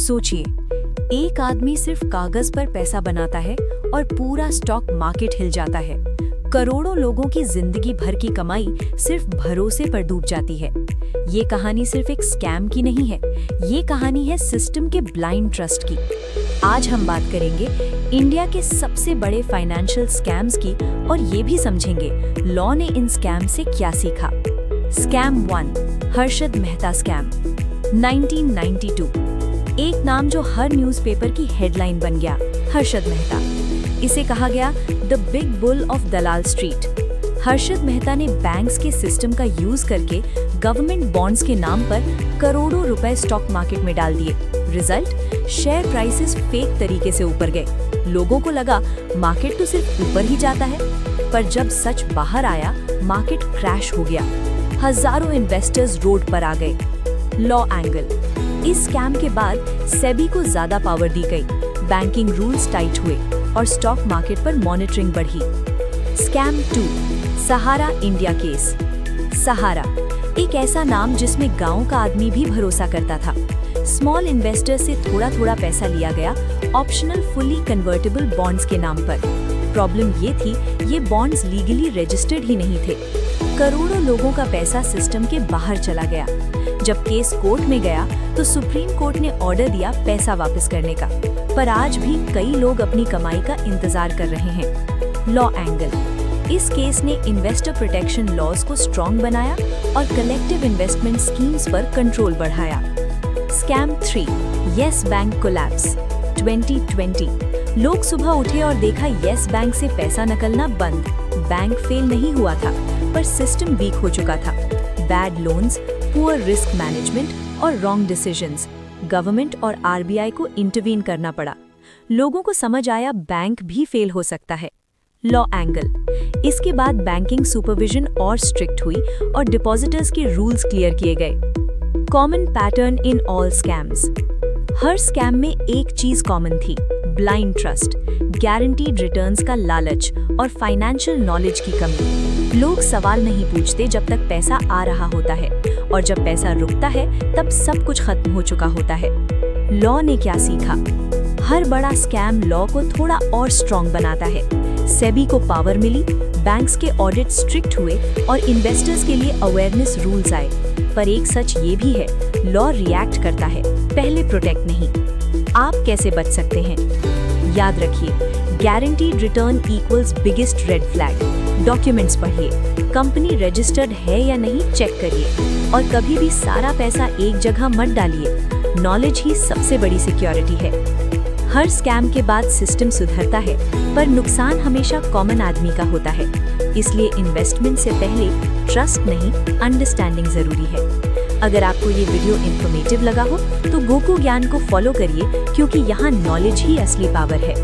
सोचिए, एक आदमी सिर्फ कागज पर पैसा बनाता है और पूरा स्टॉक मार्केट हिल जाता है। करोड़ों लोगों की जिंदगी भर की कमाई सिर्फ भरोसे पर डूब जाती है। ये कहानी सिर्फ एक स्कैम की नहीं है, ये कहानी है सिस्टम के ब्लाइंड ट्रस्ट की। आज हम बात करेंगे इंडिया के सबसे बड़े फाइनेंशियल स्कैम्स की और ये भी समझेंगे लॉ ने इन स्कैम से क्या सीखा। Scam 1, Harshad Mehta scam. 1992। एक नाम जो हर न्यूज़पेपर की हेडलाइन बन गया, हर्षद मेहता। इसे कहा गया the big bull of Dalal street. Harshad Mehta ने बैंक्स के सिस्टम का यूज करके गवर्नमेंट बॉन्ड्स के नाम पर करोड़ों रुपए स्टॉक मार्केट में डाल दिए। रिजल्ट, शेयर प्राइसेस फेक तरीके से ऊपर गए। लोगों को लगा मार्केट तो सिर्फ ऊपर ही जाता है, पर जब सच बाहर आया मार्केट क्रैश हो गया। हजारों इन्वेस्टर्स रोड पर आ गए। लॉ एंगल, इस स्कैम के बाद सेबी को ज्यादा पावर दी गई, बैंकिंग रूल्स टाइट हुए और स्टॉक मार्केट पर मॉनिटरिंग बढ़ी। स्कैम 2, सहारा इंडिया केस। सहारा एक ऐसा नाम जिसमें गांव का आदमी भी भरोसा करता था। स्मॉल इन्वेस्टर से थोड़ा थोड़ा पैसा लिया गया, ऑप्शनल फुली कन्वर्टेबल बॉन्ड्स के नाम पर। प्रॉब्लम ये थी, ये बॉन्ड्स लीगली रजिस्टर्ड ही नहीं थे। करोड़ों लोगों का पैसा सिस्टम के बाहर चला गया। जब केस कोर्ट में गया तो सुप्रीम कोर्ट ने ऑर्डर दिया पैसा वापस करने का, पर आज भी कई लोग अपनी कमाई का इंतजार कर रहे हैं। लॉ एंगल, इस केस ने इन्वेस्टर प्रोटेक्शन लॉज को स्ट्रॉन्ग बनाया और कलेक्टिव इन्वेस्टमेंट स्कीम्स पर कंट्रोल बढ़ाया। Scam 3, yes bank collapse. 2020। लोग सुबह उठे और देखा येस बैंक से पैसा निकलना बंद। बैंक फेल नहीं हुआ था, पर सिस्टम वीक हो चुका था। Bad loans, poor risk management और रॉन्ग डिसीजंस। गवर्नमेंट और आरबीआई को इंटरवीन करना पड़ा। लोगों को समझ आया बैंक भी फेल हो सकता है। लॉ एंगल, इसके बाद बैंकिंग सुपरविजन और स्ट्रिक्ट हुई और डिपॉजिटर्स के रूल्स क्लियर किए गए। Common pattern in all scams, her scam में एक चीज कॉमन थी, ब्लाइंड ट्रस्ट, गारंटीड रिटर्न्स का लालच और फाइनेंशियल नॉलेज की कमी। लोग सवाल नहीं पूछते जब तक पैसा आ रहा होता है, और जब पैसा रुकता है तब सब कुछ खत्म हो चुका होता है। लॉ ने क्या सीखा? हर बड़ा स्कैम लॉ को थोड़ा और स्ट्रॉन्ग बनाता है। सेबी को पावर मिली, बैंक्स के ऑडिट स्ट्रिक्ट हुए और इन्वेस्टर्स के लिए अवेयरनेस रूल्स आए। पर एक सच ये भी है, लॉ रिएक्ट करता है, पहले प्रोटेक्ट नहीं। आप कैसे बच सकते हैं? याद रखिए, guaranteed return equals biggest red flag. Documents पढ़िए, कंपनी रजिस्टर्ड है या नहीं चेक करिए, और कभी भी सारा पैसा एक जगह मत डालिए। नॉलेज ही सबसे बड़ी सिक्योरिटी है। हर स्कैम के बाद सिस्टम सुधरता है, पर नुकसान हमेशा कॉमन आदमी का होता है। इसलिए इन्वेस्टमेंट से पहले ट्रस्ट नहीं, अंडरस्टैंडिंग जरूरी है। अगर आपको ये वीडियो इन्फॉर्मेटिव लगा हो तो गोकू ज्ञान को फॉलो करिए, क्योंकि यहाँ नॉलेज ही असली पावर है।